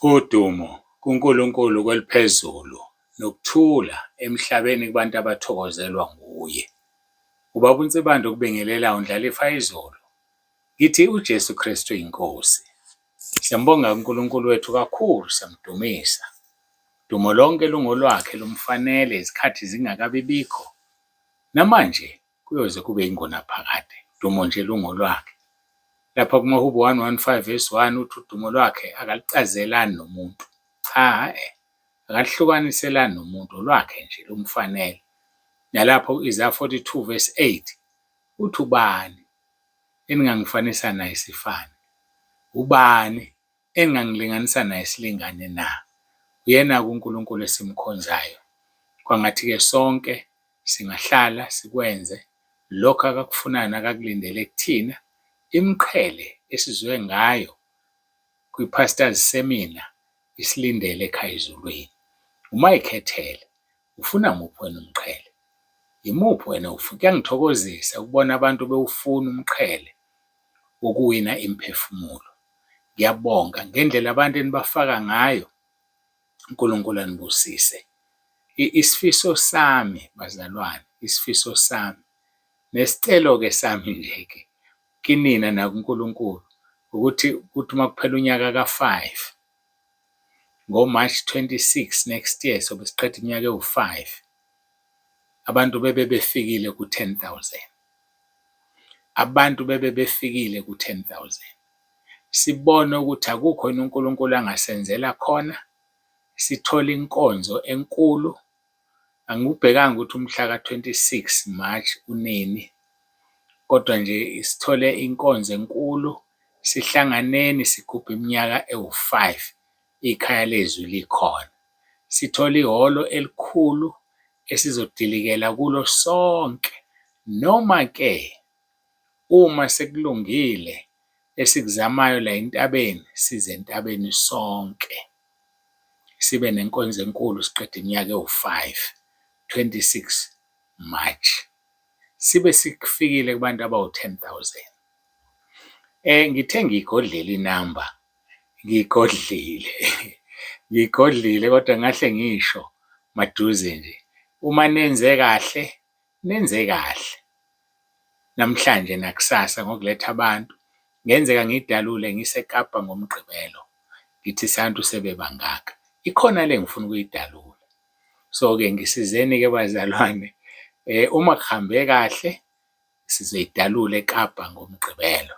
Udumo kuNkulunkulu kweliphezulu nokuthula emhlabeni kubantu abathokozelwa nguye. Ubaba uNsibanda okubingelelayo uNdlalifa izolo. Ngithi uJesu Kristu yiNkosi. Siyambonga uNkulunkulu wethu kakhulu, siyamdumisa. Dumo lonke lungolwakhe lumfanele izikhathi zingakabibikho. Namanje kuyoze kube yingonaphakade. Dumo nje lungolwakhe. Lapha kuMahubo 115 verse 1 uthi udumo lwakhe akalucazelani nomuntu. Cha, akalihlukaniselani nomuntu, lwakhe nje lumfanele. Nalapho Isaiah 42 verse 8 uthi ubani eningangifanisa naye isifane? Ubani engingangilinganisa naye isilingane na? Uyena kuNkulunkulu esimkhonzayo. Kwangathi-ke sonke singahlala sikwenze lokho akakufunayo nakakulindele kuthina. Imqhele esizwe ngayo kwi-pastors seminar isilindele ekhaya ezulwini. Uma ikhethele, ufuna muphi wena umqhele? Yimuphi wena ufuna? Kuyangithokozisa ukubona abantu bewufuna umqhele wokuwina imiphefumulo. Ngiyabonga ngendlela abantu enibafaka ngayo. uNkulunkulu anibusise. Isifiso sami bazalwane, isifiso sami nesicelo-ke sami nje-ke kinina nakuNkulunkulu ukuthi uma kuphela unyaka ka-5 ngo-March 26 next year sobe siqeda iminyaka ewu-5, abantu bebe befikile ku-10,000. Abantu bebe befikile ku-10,000. Sibone ukuthi akukho yini uNkulunkulu angasenzela khona. Sithole inkonzo enkulu. Angikubhekanga ukuthi umhla ka-26 March unini, kodwa nje sithole inkonzo enkulu. Sihlanganeni sigubhe iminyaka ewu-5 ikhaya lezwi likhona. Sithole ihholo elikhulu esizodilikela kulo sonke. Noma-ke uma sekulungile esikuzamayo la ENtabeni, size ENtabeni sonke. Sibe nenkonzo enkulu siqede iminyaka ewu-5, 26 March. Sibe sikufikile kubantu abawu-10,000. Ngithe ngiyigodlile inamba, ngiyigodlile. Ngiyigodlile kodwa ngahle ngisho maduze nje. Uma nenze kahle, nenze kahle. Namhlanje nakusasa ngokuletha abantu. Ngenzeka ngidalule ngiseKapa ngoMgqibelo. Ngithi santu sebebangaka. Ikhona le ngifuna ukuyidalula. So-ke ngisizeni-ke bazalwane. Uma kuhambe kahle, sizoyidalula eKapa ngoMgqibelo.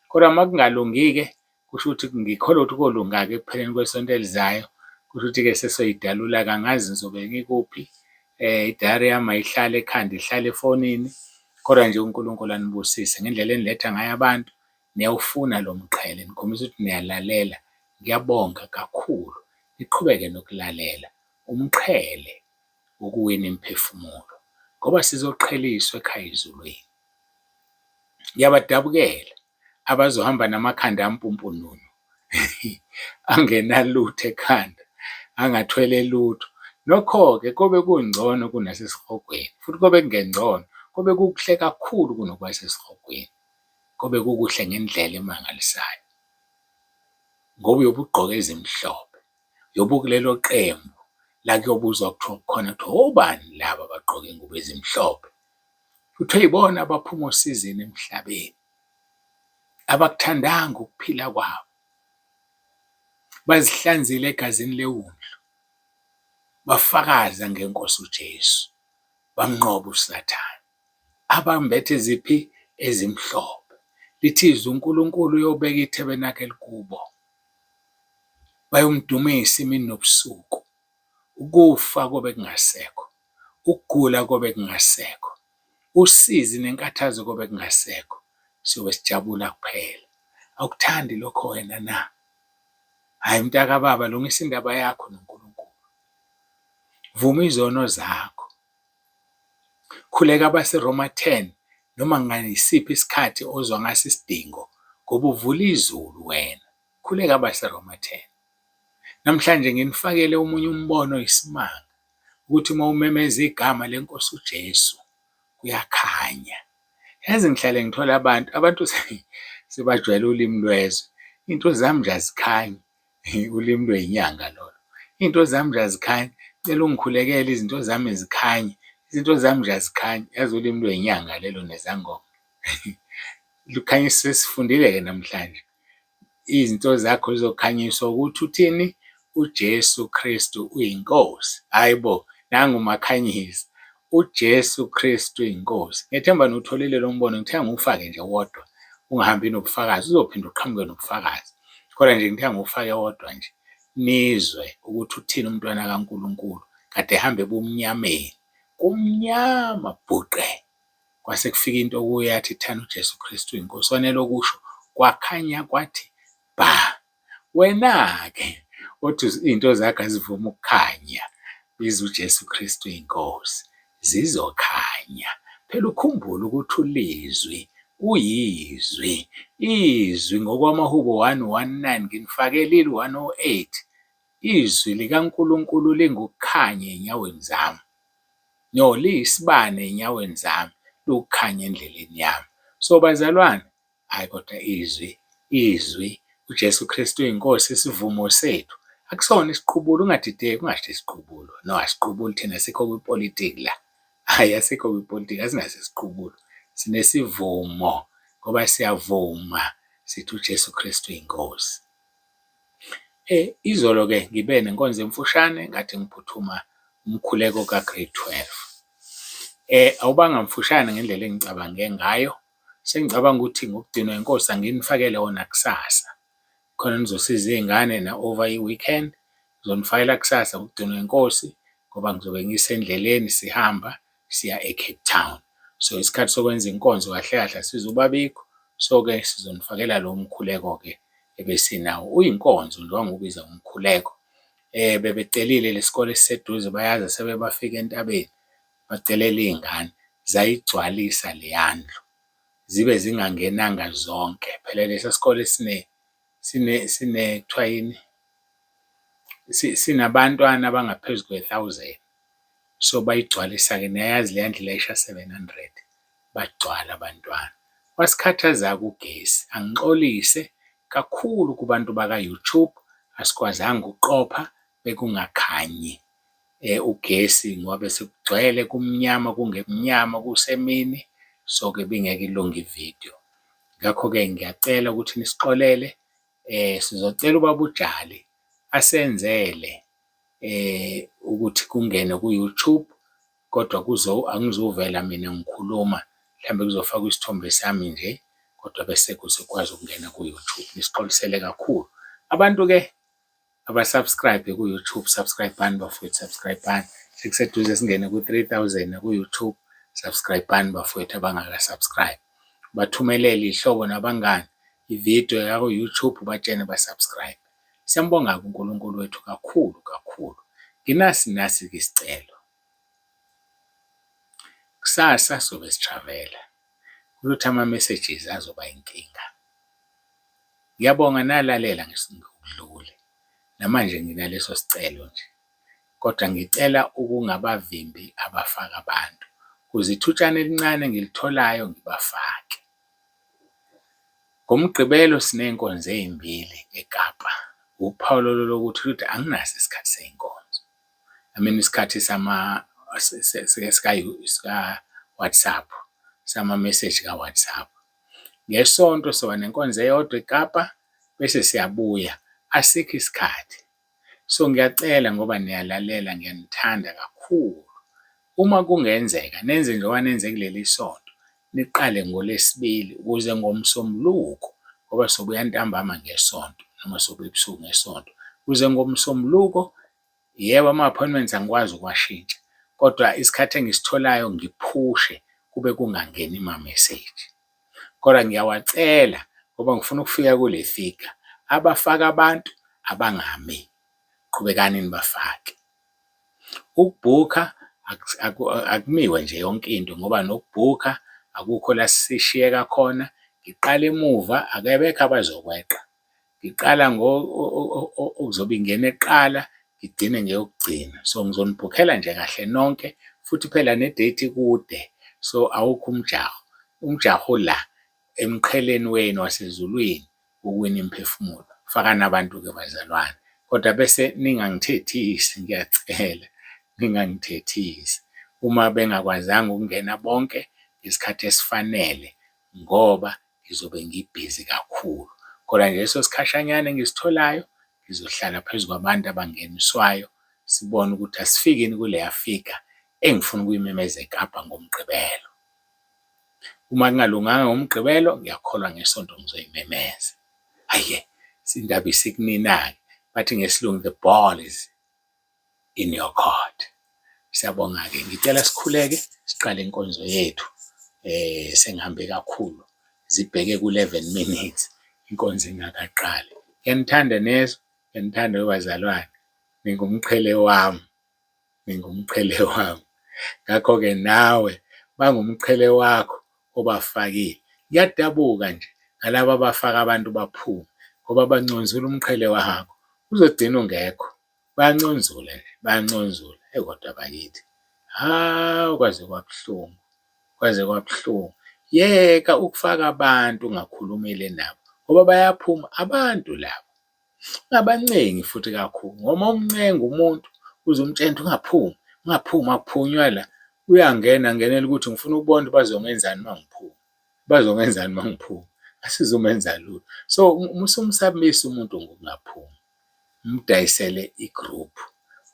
Kodwa uma kungalungi-ke, kusho ukuthi ngikholwa ukuthi kolunga-ke ekupheleni kwesonto elizayo. Kusho ukuthi-ke sesoyidalula kangazi ngizobe ngikuphi. Idayari yami ayihlale ekhanda, ihlale efonini. Kodwa nje uNkulunkulu anibusise ngendlela eniletha ngayo abantu. Niyawufuna lo mqhele, nikhombisa ukuthi niyalalela. Ngiyabonga kakhulu. Niqhubeke nokulalela umqhele wokuwina imiphefumulo, ngoba sizoqheliswa ekhaya ezulwini. Ngiyabadabukela abazohamba namakhanda ampunpununu angenalutho ekhanda, angathwele lutho. Nokho-ke kobe kungcono kunasesihogweni, futhi kobe kungengcono, kobe kukuhle kakhulu kunokuba sesihogweni. Kobe kukuhle ngendlela emangalisayo. Ngoba uyobe ugqoke ezimhlophe, uyobe ukulelo qembu la kuyobuzwa kuthiwa khona kuthiwa obani laba abagqoke ingubo ezimhlophe. Kuthiwa yibona abaphuma osizini emhlabeni, abakuthandanga ukuphila kwabo. Bazihlanzile egazini leWundlu, bafakaza ngeNkosi uJesu, bamnqoba uSathane. Abambethe ziphi? Ezimhlophe. Lithi izwi uNkulunkulu uyobeka iTabernacle kubo. Bayomdumisa imini nobusuku. Ukufa kobe kungasekho, ukugula kobe kungasekho, usizi nenkathazo kobe kungasekho. Siyobe sijabula kuphela. Awukuthandi lokho wena na? Hayi mntaka baba, lungisa indaba yakho noNkulunkulu. Vuma izono zakho. Khuleka abaseRoma 10 noma ngasiphi isikhathi ozwa ngaso isidingo, ngoba uvula izulu wena. Khuleka abaseRoma 10. Namhlanje nginifakele omunye umbono isimanga ukuthi uma umemeza igama leNkosi uJesu kuyakhanya. Yazi ngihlale ngithola abantu sibajwayele ulimi lwezwe. Into zami nje azikhanyi. ulimi lweyinyanga lolo. Into zami nje azikhanyi, cela ungikhulekele izinto zami zikhanye, izinto zami nje azikhanyi. Yazi ulimi lweyinyanga lelo nezangoma. Lukhanyisa sesifundile-ke namhlanje. Izinto zakho zizokhanyiswa ukuthi uthini? UJesu Kristu uyinkosi. Hayi bo, nangu umakhanyisa. UJesu Kristu uyinkosi. Ngethemba niwutholile lo mbono, ngithanga ngiwufake nje wodwa, ungahambi nobufakazi, uzophinda uqhamuke nobufakazi. Kodwa nje ngithanga ngiwufake wodwa nje, nizwe ukuthi uthini umntwana kaNkulunkulu. Kade ehambe ebumnyameni, kumnyama bhuqe. Kwase kufika into kuye yathi thana uJesu Kristu uyinkosi. Kwanele okusho kwakhanya kwathi ba. Wena-ke othi izinto zakho azivumi ukukhanya, biza uJesu Kristu uyinkosi, zizokhanya. Phela ukhumbule ukuthi ulizwi uyizwi. Izwi ngokwamaHubo 1:19 nginifakele 1:08. Izwi likaNkulunkulu lingukukhanya ey'nyaweni zami. No, liyisibane ey'nyaweni zami, lukukhanya endleleni yami. So bazalwane, hhayi kodwa izwi, uJesu Kristu uyinkosi, isivumo sethu. Akusona isiqubulo, ungadideki, ungasho isiqubulo. No, asiqubuli thina, asikho kwipolitiki la. Hhayi, asikho kwipolitiki, asinaso isiqubulo. Sinesivumo ngoba siyavuma, sithi uJesu Kristu uyinkosi. Izolo-ke ngibe nenkonzo emfushane, ngathi ngiphuthuma umkhuleko ka-grade 12. Awubanga mfushane ngendlela engicabange ngayo. Sengicabanga ukuthi ngokugcinwa inkosi anginifakele wona kusasa. Khona nizosiza iy'ngane na-over i-weekend. Ngizonifakela kusasa ukugcinwa inkosi ngoba ngizobe ngisendleleni sihamba siya e-Cape Town. So isikhathi sokwenza inkonzo kahle kahle asizubabikho. So-ke sizonifakela lo mkhuleko-ke ebesinawo. Uyinkonzo nje wangubiza umkhuleko. Bebecelile lesikole esiseduze bayazi sebebafika ENtabeni. Bacelela iy'ngane zayigcwalisa leya ndlu, zibe zingangenanga zonke. Phela lesa sikole kuthiwa yini? Sinabantwana abangaphezu kwe-1,000. So bayigcwalisa-ke, niyayazi leya ndlu layisha 700, bagcwala abantwana. Wasikhathaza-ke ugesi, angixolise kakhulu kubantu baka-YouTube, asikwazanga ukuqopha bekungakhanyi ugesi ngoba bese kugcwele kumnyama, kungemnyama, kusemini. So-ke bingeke ilunge ividiyo. Ngakho-ke ngiyacela ukuthi nisixolele. Sizocela ubaba uJali asenzele ukuthi kungene ku-YouTube, kodwa angizuvela mina ngikhuluma, mhlambe kuzofakwa isithombe sami nje, kodwa bese kuzokwazi ukungena ku-YouTube. Nisixolisele kakhulu. Abantu-ke abasubscribe ku-YouTube, subscribe-ani bafowethu, subscribe-ani. Sekuseduze singene ku-3,000 ku-YouTube. Subscribe-ani bafowethu abangaka-subscribe. Bathumelele iy'hlobo nabangani ividiyo yaku-YouTube, batshene ba-subscribe. Siyambonga-ke uNkulunkulu wethu kakhulu kakhulu. Nasi-ke isicelo. Kusasa sobe sitravela. Ukuthi ama-messages azoba inkinga. Ngiyabonga nalalela ngokudlule. Namanje nginaleso sicelo nje. Kodwa ngicela ukungabavimbi abafaka abantu. Ukuze ithutshana elincane engilitholayo ngibafake. NgoMgqibelo siney'nkonzo ey'mbili eKapa. Uphawu lolo lokuthi anginaso isikhathi sey'nkonzo. Isikhathi sika-WhatsApp, sama-message ka-WhatsApp. Ngesonto soba nenkonzo eyodwa eKapa, bese siyabuya. Asikho isikhathi. So ngiyacela ngoba niyalalela, ngiyanithanda kakhulu. Uma kungenzeka, nenze njengoba nenze kuleli sonto, niqale ngoLwesibili ukuze ngoMsombuluko, ngoba sobuya ntambama ngesonto, noma sobuya ebusuku ngesonto. Ukuze ngoMsombuluko, yebo ama-appointments angikwazi ukuwashintsha, kodwa isikhathi engisitholayo ngiphushe kube kungangeni ama-message. Kodwa ngiyawacela ngoba ngifuna ukufika kule figure. Abafaka abantu abangami, qhubekani nibafake. Ukubhukha akumiwe nje yonke into ngoba nokubhukha akukho la sishiyeka khona. Ngiqala emuva, akebekho abazokweqa. Ngiqala okuzobe ingene kuqala, ngigcine ngeyokugcina. So ngizonibhukhela nje kahle nonke, futhi phela ne-date ikude. So awukho umjaho. Umjaho la emqheleni wenu wasezulwini, ukuwina imiphefumulo. faka nabantu-ke bazalwane. Kodwa bese ningangithethisi, ngiyacela, ningangithethisi. Uma bengakwazanga ukungena bonke ngesikhathi esifanele ngoba ngizobe ngibhizi kakhulu. Kodwa nje leso sikhashanyana engisitholayo ngizohlala phezu kwabantu abangeniswayo, sibone ukuthi asifikini kuleya figa engifuna ukuyimemeza eKapa ngoMgqibelo. Uma kungalunganga ngoMgqibelo, ngiyakholwa ngeSonto ngizoyimemeza. Hhayi-ke, indaba isikunina-ke, bathi ngesiLungu, the ball is in your court. Siyabonga-ke, ngicela sikhuleke siqale inkonzo yethu. Sengihambe kakhulu, zibheke ku-11 minutes inkonzo ingakaqali. Ngiyanithanda nezwe, ngiyanithanda bazalwane, ningumqhele wami, ningumqhele wami. Ngakho-ke nawe bangumqhele wakho obafakile. Ngiyadabuka nje ngalaba abafaka abantu baphume ngoba banconzula umqhele wakho, uzogcina ungekho. Bayanconzula nje, bayanconzula. Kodwa bakithi, hawu kwaze kwabuhlungu, kwaze kwabuhlungu. Yeka ukufaka abantu ungakhulumile nabo ngoba bayaphuma abantu labo. Ungabancengi futhi kakhulu ngoba umncenga umuntu uze umtshele ukuthi ungaphumi akuphunywa la. Uyangena angenela ukuthi ngifuna ukubona ukuthi bazongenzani uma ngiphuma, bazongenzani uma ngiphuma. Asizumenza lutho. So musumsabisa umuntu ngokungaphumi, umdayisele igruphu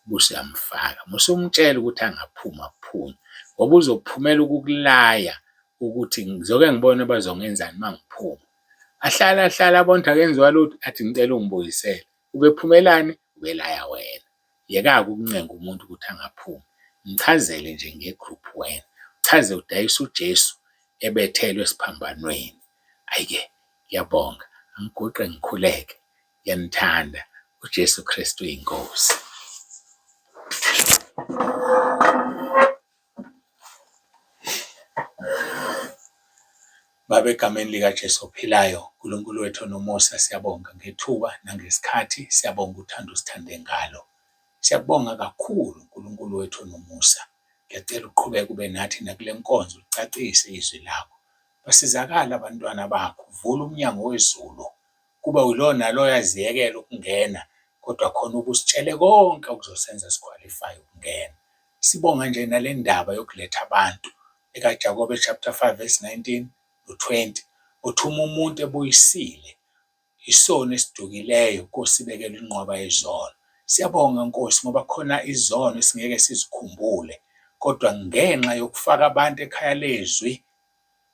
busuyamfaka. Musumtshela ukuthi angaphumi akuphume ngoba uzophumela ukukulaya ukuthi ngizoke ngibone bazongenzani uma ngiphuma. Ahlala bonke akenziwa lutho, athi ngicela ungibuyisele. Ubephumelani? Ubelaya wena. Yeka-ke ukuncenga umuntu ukuthi angaphumi. Mchazele nje ngegruphu wena. Chaze udayisa uJesu ebethelwe esiphambanweni. Hhayi-ke, ngiyabonga. Angiguqe ngikhuleke. Ngiyanithanda. UJesu Kristu UYINKOSI. Baba, egameni likaJesu ophilayo, uNkulunkulu wethu onomusa, siyabonga ngethuba nangesikhathi, siyabonga uthando usithande ngalo. Siyabonga kakhulu uNkulunkulu wethu onomusa. Ngiyacela uqhubeke ube nathi nakule nkonzo, ucacise izwi lakho. Basizakala abantwana bakho, vula umnyango wezulu. Kube ulona lo yaziyekela ukungena, kodwa khona ubusitshele konke okuzosenza sikhwalifaye ukungena. Sibonga nje nale ndaba yokuletha abantu ekaJakobe chapter 5 verse 19 no-20. Uthuma umuntu ebuyisile isono esidukileyo, Nkosi ibekele inqwaba yezono. Siyabonga Nkosi ngoba khona izono esingeke sizikhumbule, kodwa ngenxa yokufaka abantu ekhaya lezwi,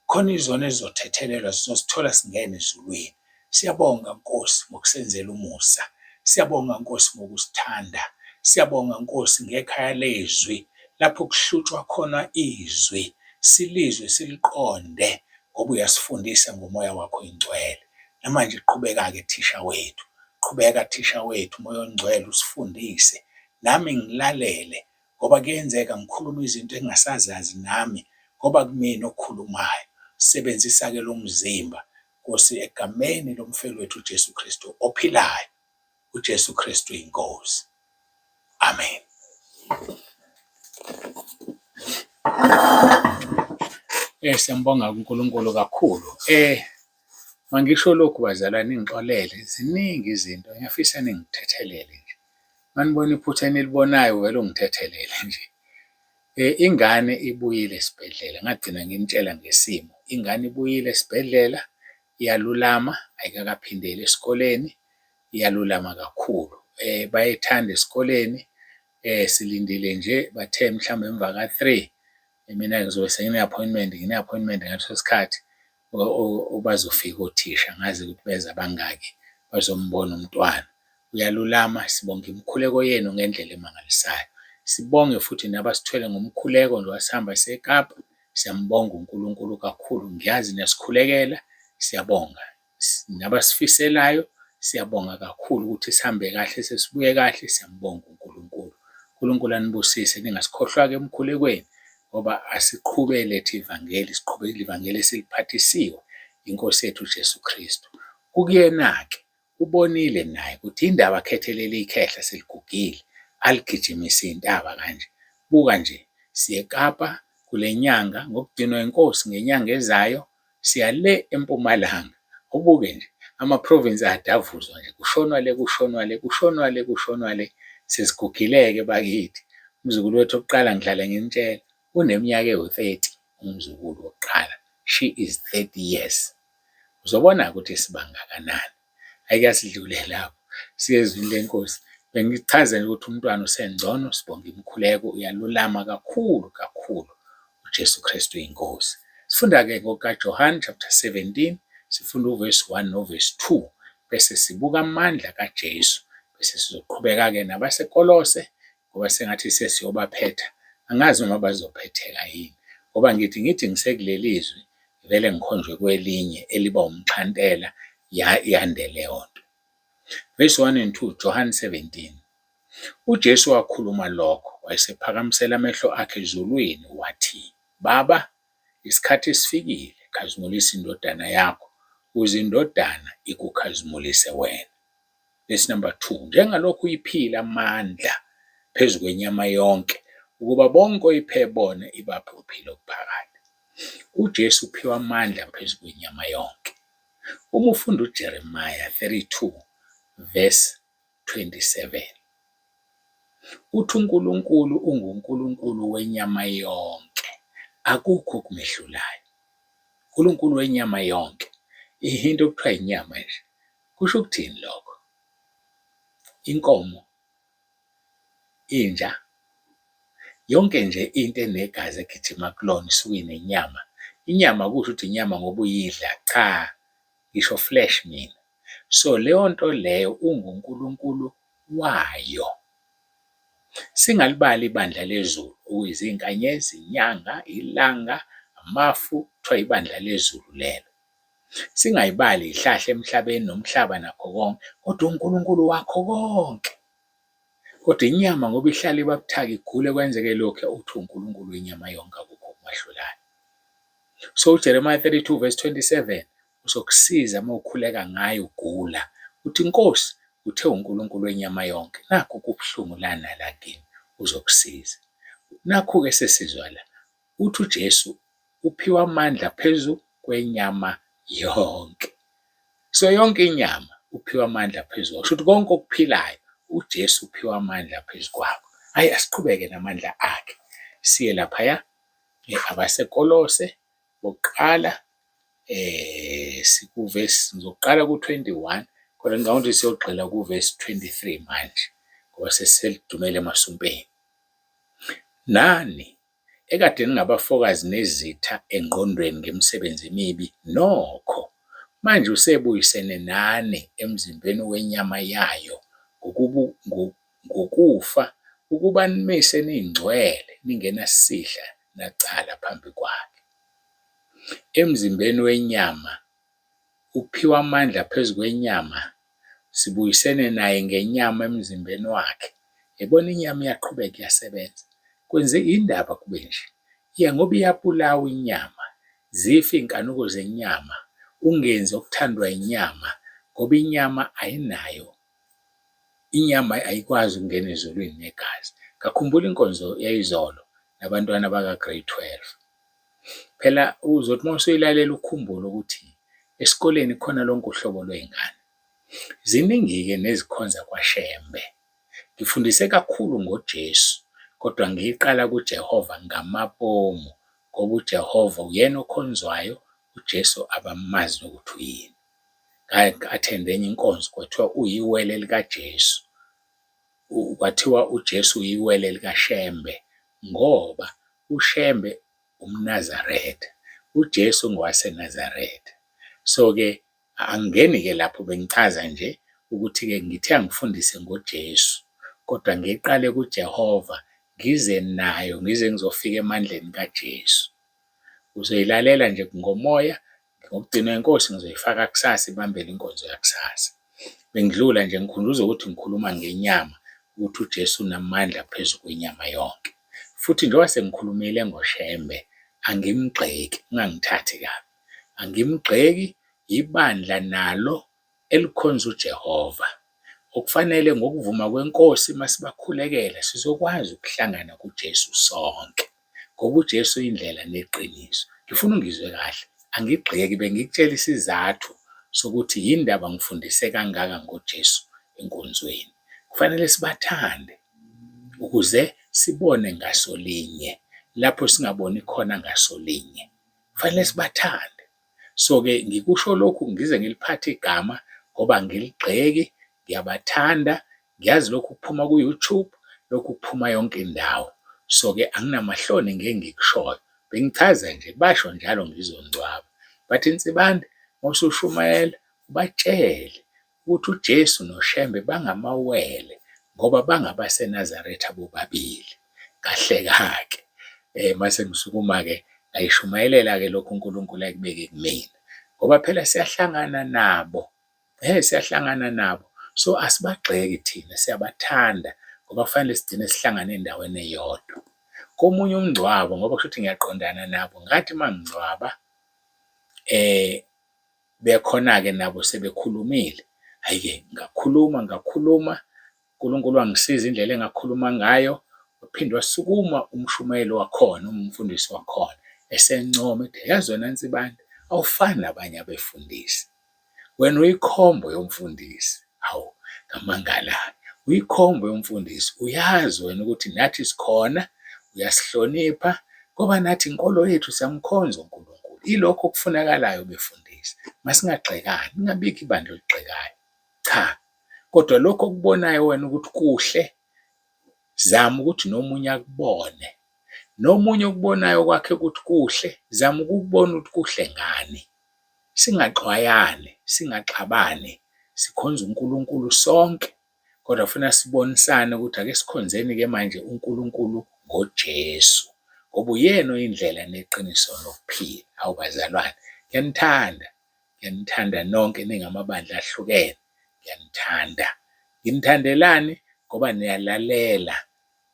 khona izono ezizothethelelwa sizosithola singena ezulwini. Siyabonga Nkosi ngokusenzela umusa. Siyabonga Nkosi ngokusithanda. Siyabonga Nkosi ngekhaya lezwi lapho kuhlutshwa khona izwi, silizwe siliqonde ngoba uyasifundisa ngomoya wakho oyingcwele. Namanje qhubeka-ke thisha wethu, qhubeka thisha wethu, umoya ongcwele usifundise. Nami ngilalele ngoba kuyenzeka ngikhuluma izinto engingasazazi nami ngoba kumina okhulumayo. Sebenzisa-ke lo mzimba, Nkosi, egameni lomfelo wethu uJesu Kristu ophilayo, uJesu Kristu UYINKOSI. Amen. Siyambonga uNkulunkulu kakhulu. Mangisho lokhu bazalwane, ningixolele, ziningi izinto ngiyafisa ningithethelele nje. Manibona iphutha enilibonayo vele ungithethelele nje. Ingane ibuyile esibhedlela, ngagcina nginitshela ngesimo. Ingane ibuyile esibhedlela, iyalulama, ayikakaphindeli esikoleni, iyalulama kakhulu. Bayithanda esikoleni, silindile nje bathe mhlawumbe emva ka-3 mina ngizobe ngine-appointment ngaleso sikhathi bazofika othisha, ngazi ukuthi beza bangaki bazombona umntwana. Uyalulama, sibonge imikhuleko yenu ngendlela emangalisayo. Sibonge futhi nabasithwele ngomkhuleko nje wasihamba seKapa. Siyambonga uNkulunkulu kakhulu, ngiyazi niyasikhulekela, siyabonga. Nabasifiselayo, siyabonga kakhulu ukuthi sihambe kahle, sesibuye kahle, siyambonga uNkulunkulu. uNkulunkulu anibusise, ningasikhohlwa-ke emkhulekweni ngoba asiqhube lethe ivangeli, siqhubekile ivangeli esiliphathisiwe iNkosi yethu uJesu Kristu. Kukuyena-ke, ubonile naye ukuthi indaba akhethelele ikhehla seligugile, aligijimise iy'ntaba kanje. Buka nje, siye eKapa kule nyanga ngokugcinwa iNkosi ngenyanga ezayo, siya le eMpumalanga. Ubuke nje, Ama-province adavuzwa nje, kushonwa le, kushonwa le, kushonwa le, kushonwa le. Sesigugile-ke bakithi. Umzukulu wethu wokuqala ngihlala ngimtshela uneminyaka ewu-30, umzukulu wokuqala. She is 30 years. Uzobona ukuthi sibangakanani. Ayike asidlule lapho. Siye ezwini leNkosi. Bengichaza nje ukuthi umntwana usengcono, sibonge Umkhuleko, uyalulama kakhulu kakhulu. UJesu Kristu yiNkosi. Sifunda-ke ngokaJohane chapter 17, sifunda uverse 1 noverse 2, bese sibuka amandla kaJesu, bese sizoqhubeka-ke nabaseKolose, ngoba sengathi sesiyobaphetha. Angazi noma bazophetheka yini, ngoba ngithi ngisekuleli izwi vele ngikhonjwe kwelinye eliba umxhantela yande leyo nto. Verse 1 and 2, John 17. UJesu wakhuluma lokho, wayesephakamisela amehlo akhe ezulwini wathi, Baba, isikhathi esifikile, khazimulisa indodana yakho, ukuze indodana ikukhazimulise wena. Verse number 2, njengalokhu iphila amandla phezu kwenyama yonke, ukuba bonke oyiphe bona ibaphe uphilo obuphakade. UJesu uphiwa amandla phezu kwenyama yonke. Uma ufunda uJeremiah 32 verse 27, uthi uNkulunkulu unguNkulunkulu wenyama yonke, akukho okumehlulayo. uNkulunkulu wenyama yonke, into okuthiwa inyama nje, kusho ukuthini lokho? Inkomo, inja, yonke nje into enegazi egijima kulona isuke inenyama. Inyama kusho ukuthi inyama ngoba uyidla, cha, ngisho flesh mina. So leyo nto leyo unguNkulunkulu wayo. Singalibali ibandla lezulu, okuyizinkanyezi, inyanga, ilanga, amafu, kuthiwa ibandla lezulu lelo. Singayibali ihlahla emhlabeni nomhlaba nakho konke, kodwa uNkulunkulu wakho konke. Kodwa inyama ngoba ihlala ibabuthaka igule kwenzeke lokho, uthi uNkulunkulu wenyama yonke, akukho okumahlulayo. So uJeremiah 32 verse 27 uzokusiza uma ukhuleka ngayo ugula, uthi Nkosi, uthe uNkulunkulu wenyama yonke, nakho kubuhlungu lana la kimi, uzokusiza. Nakho-ke sesizwa la, uthi uJesu uphiwa amandla phezu kwenyama yonke. So yonke inyama uphiwa amandla phezu kwayo. Kusho ukuthi konke okuphilayo uJesu uphiwa amandla phezu kwakho. Hayi, asiqhubeke namandla akhe. Siye laphaya abaseKolose bokuqala, ngizoqala ku-21, kodwa ngicabanga ukuthi siyogxila ku-verse 23 manje, ngoba sesiselidumele emasompeni. Nani ekade ningabafokazi nezitha engqondweni ngemisebenzi emibi, nokho manje usebuyisene nani emzimbeni wenyama yayo ngokufa, ukuba nimise ningcwele, ningenasidla nacala phambi kwakhe. Emzimbeni wenyama uphiwa amandla phezu kwenyama, sibuyisene naye ngenyama emzimbeni wakhe. Yabona inyama iyaqhubeka iyasebenza. Kwenze indaba kube nje, ngoba iyabulawa inyama, zife iy'nkanuko zenyama, ungenzi okuthandwa inyama, ngoba inyama ayinayo. Inyama ayikwazi ukungena ezulwini negazi. Ngakhumbula Inkonzo yayizolo nabantwana baka-grade 12. Phela uzothi uma usuyilalela ukhumbule ukuthi esikoleni khona lonke uhlobo lwey'ngane. Ziningi-ke nezikhonza kwaShembe. Ngifundise kakhulu ngoJesu, kodwa ngiqala kuJehova ngamabomu, ngoba uJehova uyena okhonzwayo, uJesu abamazi ukuthi uyini. Nga-attend enye inkonzo, kwathiwa uyiwele likaJesu. Kwathiwa uJesu uyiwele likaShembe, ngoba uShembe umNazaretha, uJesu ngowaseNazaretha. So-ke angingeni-ke lapho, bengichaza nje ukuthi-ke ngithe angifundise ngoJesu, kodwa ngiqale kuJehova, ngize nayo, ngize ngizofika emandleni kaJesu. Uzoyilalela nje ngomoya, ngokugcina weNkosi ngizoyifaka kusasa, ibambele inkonzo yakusasa. Bengidlula nje ngikhunduza ukuthi ngikhuluma ngenyama, ukuthi uJesu unamandla phezu kwenyama yonke. Futhi njengoba sengikhulumile ngoShembe, angimgxeki, ungangithathi kabi. Angimgxeki, ibandla nalo elikhonza uJehova. Okufanele ngokuvuma kweNkosi masibakhulekela sizokwazi ukuhlangana kuJesu sonke, ngoba uJesu indlela neqiniso. Ngifuna ungizwe kahle, angigxeki, bengikutshela isizathu sokuthi yindaba ngifundise kangaka ngoJesu enkonzweni. Kufanele sibathande ukuze sibone ngasolinye lapho singaboni khona ngasolinye. Kufanele sibathande. So-ke ngikusho lokhu ngize ngiliphathe igama ngoba ngiligxeki, ngiyabathanda, ngiyazi lokhu kuphuma ku-YouTube, lokhu kuphuma yonke indawo. So-ke anginamahloni ngeke ngikushoyo, bengichaza nje, basho njalo ngizongcwaba. Bathi Nsibande, mawusushumayela ubatshele ukuthi uJesu noShembe bangamawele ngoba bangabaseNazaretha bobabili. Kahleka-ke. Mase ngisukuma-ke ngayishumayelela-ke lokhu uNkulunkulu ayekubeke kumina ngoba phela siyahlangana nabo. Siyahlangana nabo. So asibagxeki thina, siyabathanda ngoba kufanele sigcine sihlangane endaweni eyodwa. Komunye umngcwabo ngoba kusho ukuthi ngiyaqondana nabo, ngathi mangingcwaba bekhona-ke nabo sebekhulumile. Hhayi-ke ngakhuluma, uNkulunkulu wangisiza indlela engakhuluma ngayo, waphinde wasukuma umshumayeli wakhona, umfundisi wakhona, esencoma ethi, yazi wena Nsibande, awufani nabanye abefundisi. Wena uyikhombo yomfundisi. Hawu, ngamangala-ke, uyikhombo yomfundisi. Uyazi wena ukuthi nathi sikhona, uyasihlonipha ngoba nathi inkolo yethu siyamkhonza uNkulunkulu. Ilokho okufunakalayo befundisi. Masingagxekani, lingabikho ibandla eligxekayo. Cha, kodwa lokho okubonayo wena ukuthi kuhle, zama ukuthi nomunye akubone. Nomunye okubonayo kwakhe ukuthi kuhle, zama ukukubona ukuthi kuhle ngani. Singaxwayani, singaxabani, sikhonza uNkulunkulu sonke, kodwa funa sibonisane ukuthi ake sikhonzeni-ke manje uNkulunkulu ngoJesu, ngoba uyena oyindlela neqiniso nokuphila. Hawu bazalwane, ngiyanithanda nonke ningamabandla ahlukene, ngiyanithanda. Nginithandelani ngoba niyalalela,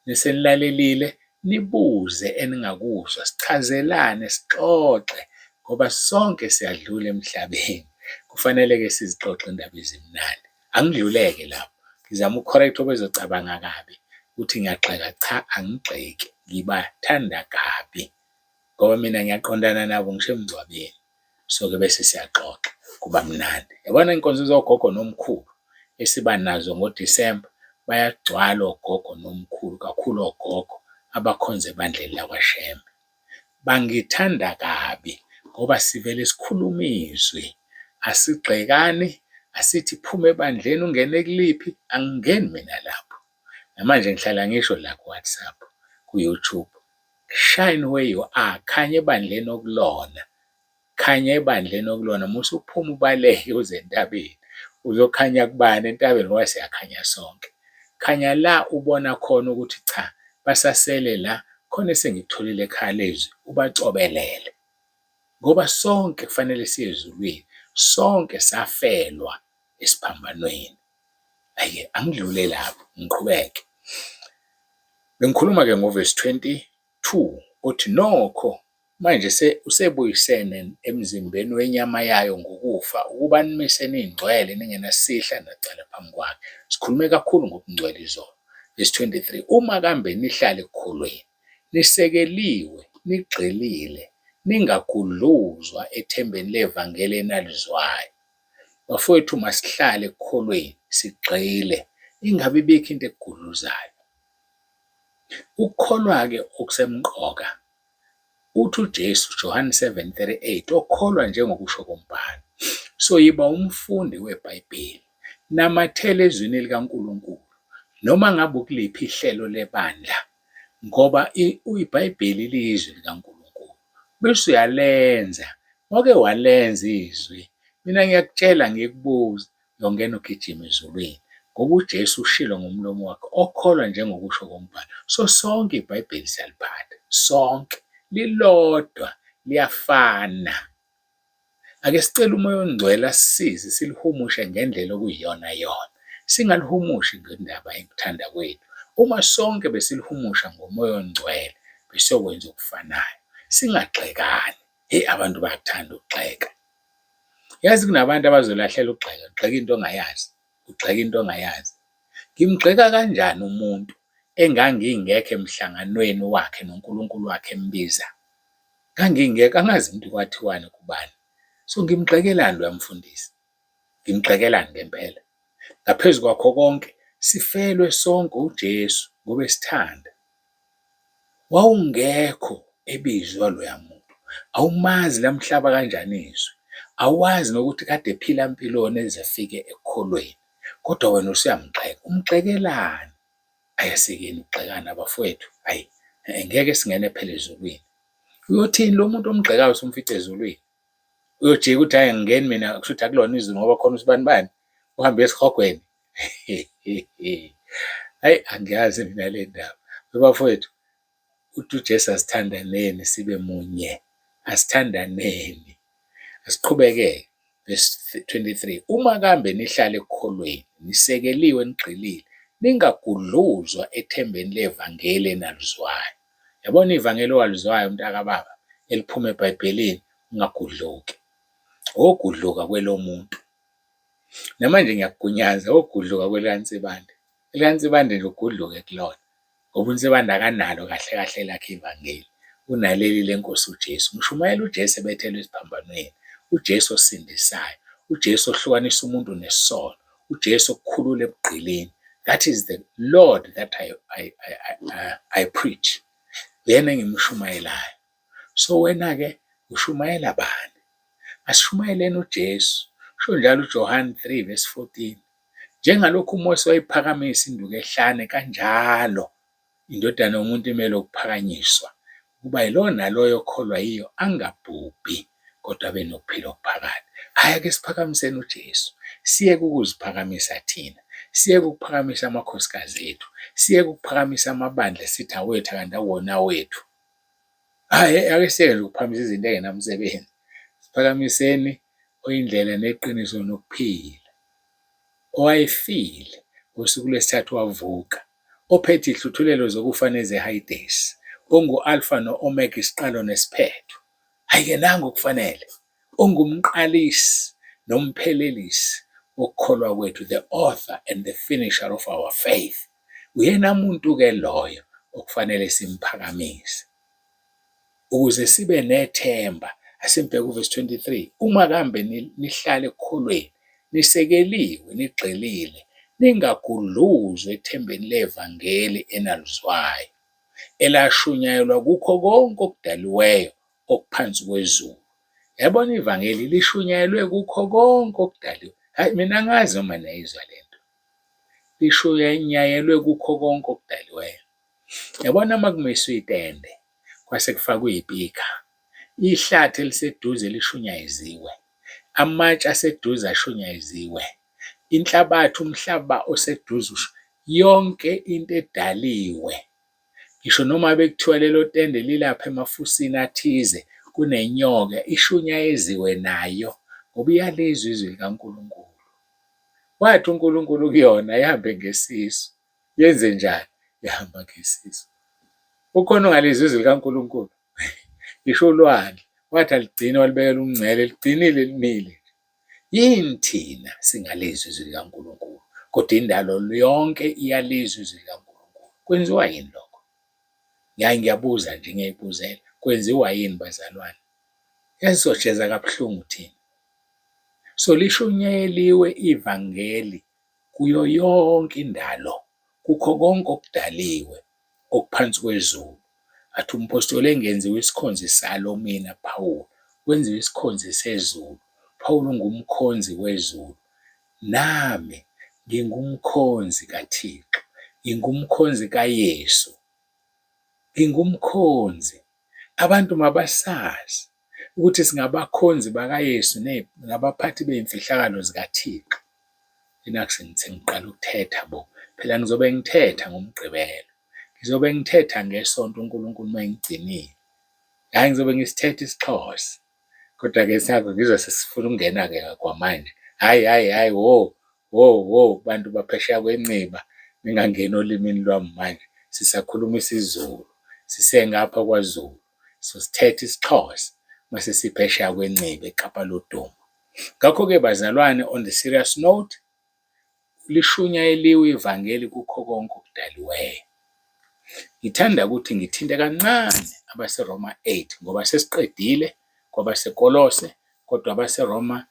nisenilalelile, nibuze eningakuzwa, sichazelane, sixoxe ngoba sonke siyadlula emhlabeni. Kufanele-ke sizixoxe indaba ezimnandi. Angidluleke lapho, ngizama ukucorrect-a obezocabanga kabi ukuthi ngiyagxeka. Cha, angigxeki, ngibathanda kabi ngoba mina ngiyaqondana nabo ngisho emngcwabeni. So-ke bese siyaxoxa, kuba mnandi. Yabona iy'nkonzo zogogo nomkhulu esiba nazo ngoDisemba, bayagcwala ogogo nomkhulu, kakhulu ogogo abakhonza ebandleni lakwaShembe. Bangithanda kabi ngoba sivele sikhulume izwi, asigxekani, asithi phuma ebandleni ungene kuliphi, angingeni mina lapho. Namanje ngihlala ngisho la ku-WhatsApp, ku-YouTube, shine where you are, khanya ebandleni okulona, khanya ebandleni okulona. Musuphuma ubaleke uze entabeni, uzokhanya kubani entabeni ngoba siyakhanya sonke. Khanya la ubona khona ukuthi cha, basasele la, khona esengikutholile ekhaya lezwi, ubacobelele. Ngoba sonke kufanele siye ezulwini, sonke safelwa esiphambanweni. Hhayi-ke, angidlule lapho, ngiqhubeke. Bengikhuluma-ke ngoverse 22, uthi nokho manje usebuyisene emzimbeni wenyama yayo ngokufa, ukuba nimise niyingcwele, ningenasihla nacala phambi kwakhe. Sikhulume kakhulu ngobungcwele izolo. Verse 23, uma kambe nihlale ekukholweni, nisekeliwe, nigxilile, ningagudluzwa ethembeni levangeli enalizwayo. Bafowethu, masihlale ekukholweni, sigxile, ingabi bikho into ekugudluzayo. Ukukholwa-ke okusemqoka, uthi uJesu, John 7:38, okholwa njengokusho kombhalo. So yiba umfundi weBhayibheli, namathela ezwini likaNkulunkulu, noma ngabe ukuliphi ihlelo lebandla, ngoba iBhayibheli liyizwi likaNkulunkulu. Bese uyalenza, ngoke walenza izwi. Mina ngiyakutshela ngikubuza, yongena ugijima ezulwini ngoba uJesu ushilo ngomlomo wakhe, okholwa njengokusho kombhalo. So sonke iBhayibheli siyaliphatha, sonke lilodwa, liyafana. Ake sicele umoya ongcwele asisize silihumushe ngendlela okuyiyona yona, singalihumushi ngendaba yokuthanda kwethu. Uma sonke besilihumusha ngomoya ongcwele, besiyokwenza okufanayo, singagxekani. Abantu bayakuthanda ukugxeka. Yazi kunabantu abazolahlela ukugxeka, ugxeka into ongayazi, ugxeka into ongayazi. Ngimgxeka kanjani umuntu engangingekho emhlanganweni wakhe noNkulunkulu wakhe embiza? Ngangingekho, angazi umuntu kwathiwani kubani. So ngimgxekelani loya mfundisi? ngimgxekelani ngempela. Ngaphezu kwakho konke sifelwe sonke uJesu ngoba esithanda. Wawungekho ebizwa loya muntu, awumazi lamhlaba kanjani izwi, awazi nokuthi kade ephila impiloni eze afike ekukholweni, kodwa wena usuyamgxeka. Umgxekelani? Ayasikeni ukugxekana bafowethu, hayi ngeke singene phela ezulwini. Uyothini lo muntu omgxekayo somfica ezulwini? Uyojika ukuthi hhayi angingeni mina, kusho ukuthi akulona izulu ngoba khona usibani bani uhambe esihogweni. Hayi angiyazi mina le ndaba. Bafowethu, uthi uJesu asithandaneni sibe munye, asithandaneni. Asiqhubeke-ke, verse 23. Uma kambe nihlale ekukholweni, nisekeliwe, nigxilile, ningagudluzwa ethembeni levangeli enalizwayo. Yabona ivangeli owalizwayo mntakababa eliphuma eBhayibhelini, ungagudluki. Ogudluka kwelo muntu. Namanje ngiyakugunyaza ogudluka kwelikaNsibande. IlikaNsibande nje ugudluke kulona. Ngoba uNsibande akanalo kahle kahle lakhe ivangeli. Unaleli leNkosi uJesu. Ngishumayela uJesu ebethelwe esiphambanweni. uJesu osindisayo. uJesu ohlukanisa umuntu nesono. uJesu okukhulula ebugqilini. That is the Lord that I preach. Yena engimshumayelayo. So wena-ke ushumayela bani? Asishumayeleni uJesu. Sho njalo uJohane 3 verse 14. Njengalokhu uMose wayiphakamisa induku ehlane, kanjalo indodana yomuntu imele ukuphakanyiswa, ukuba yilona naloyo okholwa yiyo angabhubhi, kodwa abe nokuphila okuphakade. Hhayi, ake siphakamiseni uJesu. Siyeke ukuziphakamisa thina. Siyeke ukuphakamisa amakhosikazi ethu. Siyeke ukuphakamisa amabandla sithi awethu kanti awona wethu. Hhayi, ake siyeke nje ukuphakamisa izinto ey'ngenamsebenzi. Siphakamiseni oyindlela neqiniso nokuphila, owayefile ngosuku lwesithathu wavuka, ophethe ihluthulelo zokufa nezehayidesi, ongu-Alpha no-Omega, isiqalo nesiphetho. Hhayi-ke nangu okufanele, ongumqalisi nomphelelisi wokukholwa kwethu, the author and the finisher of our faith. Uyena muntu-ke loyo okufanele simphakamise ukuze sibe nethemba. Asimbheke uverse 23. Uma kambe nihlale ekukholweni, nisekeliwe, nigxilile, ningagudluzwa ethembeni levangeli enalizwayo, elashunyayelwa kukho konke okudaliweyo okuphansi kwezulu. Yabona ivangeli lishunyayelwe kukho konke okudaliwe. Hayi, mina angazi noma niyayizwa le nto. Lishunyayelwe kukho konke okudaliweyo. Yabona uma kumiswe itende, kwase kufakwe iy'pika, ihlathi eliseduze lishunyayiziwe, amatshe aseduze ashunyayiziwe, inhlabathi, umhlaba oseduze, yonke into edaliwe. Ngisho noma bekuthiwa lelo tende lilapha emafusini athize kunenyoka, ishunyayeziwe nayo ngoba iyalizwa izwi likaNkulunkulu. Wathi uNkulunkulu kuyona ihambe ngesisu. Yenze njani? Yahamba ngesisu. Ukhona ongalizwa izwi likaNkulunkulu? Ngisho ulwandle wathi aligcine, walibekela umngcele, ligcinile limile. Yini thina singalizwa izwi likaNkulunkulu? Kodwa indalo yonke iyalizwa izwi likaNkulunkulu. Kwenziwa yini lokho? Ngiyabuza nje, ngiyayibuzela. Kwenziwa yini bazalwane? Yazojeza kabuhlungu thina. So lishunyayeliwe ivangeli kuyo yonke indalo, kukho konke okudaliwe okuphansi kwezulu. Athi umpostoli engenziwa isikhonzi salo mina Phawuli, wenziwe isikhonzi sezulu. Phawuli ungumkhonzi wezulu. Nami ngingumkhonzi kaThixo, ngingumkhonzi kaYesu, ngingumkhonzi. Abantu mabasazi ukuthi singabakhonzi bakaYesu nabaphathi bey'mfihlakalo zikaThixo. Yina sengiqala ukuthetha bo, phela ngizobe ngithetha ngomgqibelo. Ngizobe ngithetha ngesonto uNkulunkulu uma engigcinile. Hhayi, ngizobe ngisithetha isiXhosa. Kodwa-ke sakho ngizwa sesifuna ukungena-ke kwamanje. Hhayi, wo, bantu baphesheya kwenciba, ningangeni olimini lwami manje. Sisakhuluma isiZulu, sisengapha kwaZulu. So sithetha isiXhosa mase siphesheya kwenciba eKapa lodumo. Ngakho-ke bazalwane, on the serious note, lishunyayeliwe ivangeli kukho konke okudaliweyo. Ngithanda ukuthi ngithinte kancane abaseRoma 8 ngoba sesiqedile kwabaseKolose, kodwa abaseRoma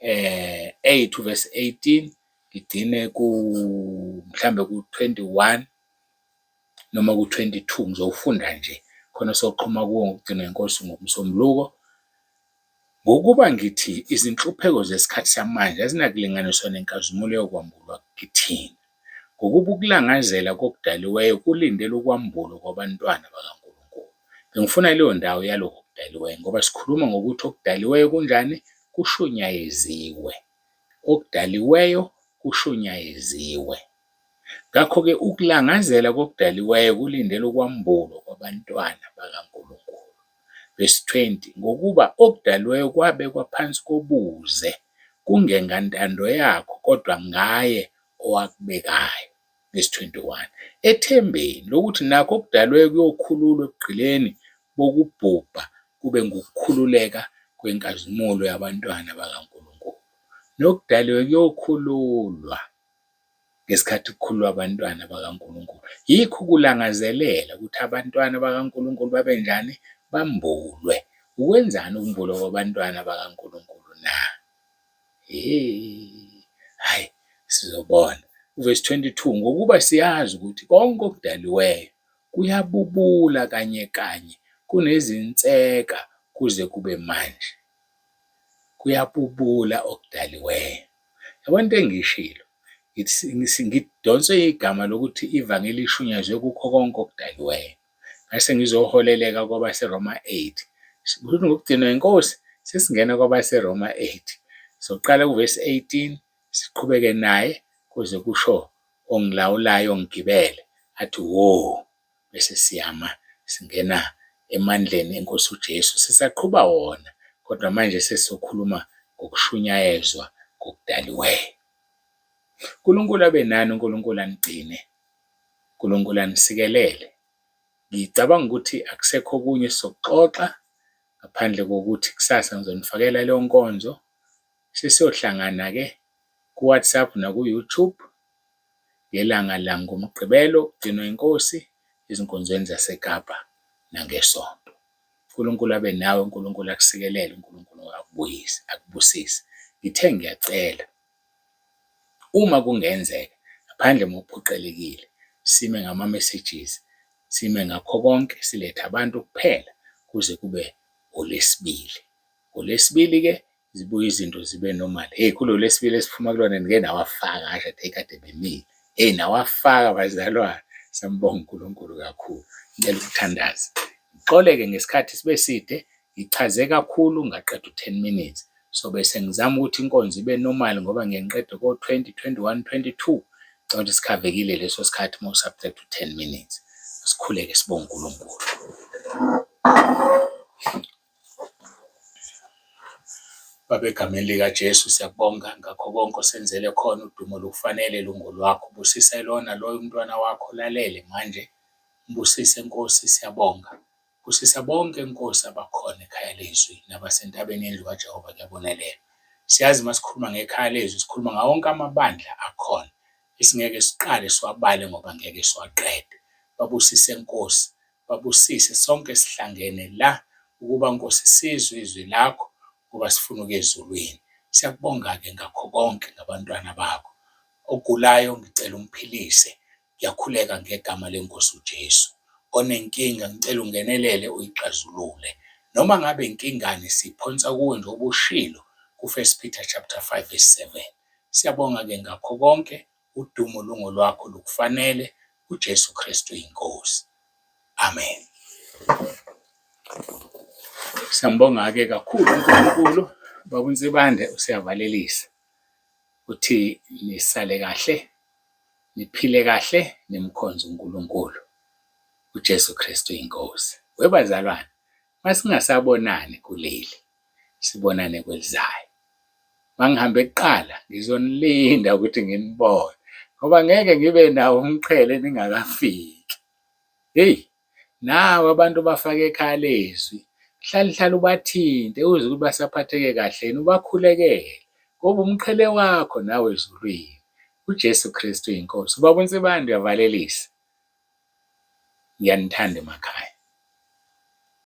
8 verse 18 ngigcine mhlambe ku-21 noma ku-22, ngizowufunda nje khona soqhuma kuwo ngokugcina inkosi ngomsombuluko. Ngokuba ngithi izinhlupheko zesikhathi samanje azinakulinganiswa nenkazimulo yokwambulwa kithina, ngokuba ukulangazela kokudaliweyo kulindele ukwambulwa kwabantwana bakaNkulunkulu. Bengifuna leyo ndawo yalokho okudaliweyo, ngoba sikhuluma ngokuthi okudaliweyo kunjani? Kushunyayeziwe. Okudaliweyo kushunyayeziwe. Ngakho-ke ukulangazela kokudaliweyo kulindele ukwambulwa kwabantwana bakaNkulunkulu. Verse 20, ngokuba okudaliweyo kwabekwa phansi kobuze, kungengantando yakho, kodwa ngaye owakubekayo. Verse 21, ethembeni lokuthi nakho okudalweyo kuyokhululwa ebugqileni bokubhubha kube ngukukhululeka kwenkazimulo yabantwana bakaNkulunkulu. Nokudaliwe kuyokhululwa ngesikhathi kukhululwa abantwana bakaNkulunkulu. Yikho ukulangazelela ukuthi abantwana bakaNkulunkulu babe njani? Bambulwe. Ukwenzani ukumbulwa kwabantwana bakaNkulunkulu na? Hayi, sizobona. Verse 22, ngokuba siyazi ukuthi konke okudaliweyo kuyabubula kanye kanye kunezinseka kuze kube manje. Kuyabubula okudaliweyo. Yabona into engiyishilo, ngidonse igama lokuthi ivangeli ishunyazwe kukho konke okudaliweyo. Ngase ngizoholeleka kwabaseRoma 8. Ukuthi ngokugcinwa inkosi sesingena kwabaseRoma 8. Soqala kuverse 18 siqhubeke naye kuze kusho ongilawulayo ongigibele athi wo, bese siyama singena emandleni enkosi uJesu. Sisaqhuba wona, kodwa manje sesizokhuluma ngokushunyayezwa kokudaliweyo. uNkulunkulu abe nani, uNkulunkulu anigcine, uNkulunkulu anisikelele. Ngicabanga ukuthi akusekho okunye sokuxoxa ngaphandle kokuthi kusasa ngizonifakela leyo nkonzo. Sesiyohlangana-ke ku-WhatsApp naku-YouTube ngelanga langomgqibelo kugcinwa inkosi ezinkonzweni zaseKapa nangesonto. uNkulunkulu abe nawe, uNkulunkulu akusikelele, uNkulunkulu akubusise. Ngithe ngiyacela, uma kungenzeka, ngaphandle mokuphoqelekile, sime ngama-messages, sime ngakho konke, silethe abantu kuphela kuze kube uLwesibili. uLwesibili-ke zibuye izinto zibe normal. Kulo Lwesibili esiphuma kulona ngike nawafaka asho athi kade bemile. Nawafaka bazalwane. Sambonga uNkulunkulu kakhulu. Ngicela ukuthandaza. Ngixoleke ngesikhathi sibe side, ngichaze kakhulu ngaqeda u-10 minutes. So bese ngizama ukuthi inkonzo ibe normal ngoba ngiyenqeda ko-20, 21, 22. Ngicela ukuthi sikhavekile leso sikhathi uma usubtract u-10 minutes. Sikhuleke sibonge uNkulunkulu. Baba, egameni likaJesu siyakubonga ngakho konke osenzele khona. Udumo lukufanele lungolwakho. Busisa lona loyo umntwana wakho lalele manje. Mbusise Nkosi, siyabonga. Busisa bonke Nkosi abakhona ekhaya lezwi nabasentabeni yendlu kaJehova kuyabonelela. Siyazi masikhuluma ngekhaya lezwi sikhuluma ngawo wonke amabandla akhona esingeke siqale siwabale ngoba ngeke siwaqede. Babusise Nkosi, babusise sonke sihlangene la ukuba Nkosi sizwe izwi lakho ngoba sifuna ukuya ezulwini. Siyakubonga-ke ngakho konke ngabantwana bakho. Ogulayo ngicela umphilise. Ngiyakhuleka ngegama lenkosi uJesu. Onenkinga ngicela ungenelele uyixazulule. Noma ngabe inkingane siphonsa kuwe njengoba ushilo ku-1 Peter chapter 5 verse 7. Siyabonga-ke ngakho konke. Udumo lungolwakho lukufanele. uJesu Kristu inkosi. Amen. Siyambonga-ke kakhulu uNkulunkulu. Baba uNsibande usiyavalelisa uthi nisale kahle, niphile kahle, nimkhonze uNkulunkulu. uJesu Kristu inkosi. Webazalwane, masingasabonani kuleli, sibonane kwelizayo. Mangihambe kuqala ngizonilinda ukuthi nginibone ngoba ngeke ngibe nawo umqhele ningakafiki. Nawe abantu bafake ekhaya lezwi, hlala ubathinte uze ukuthi basaphatheke kahle yini, ubakhulekele ngoba umqhele wakho nawe ezulwini. uJesu Kristu inkosi. Ubaba uNsibande uyavalelisa. Ngiyanithanda emakhaya.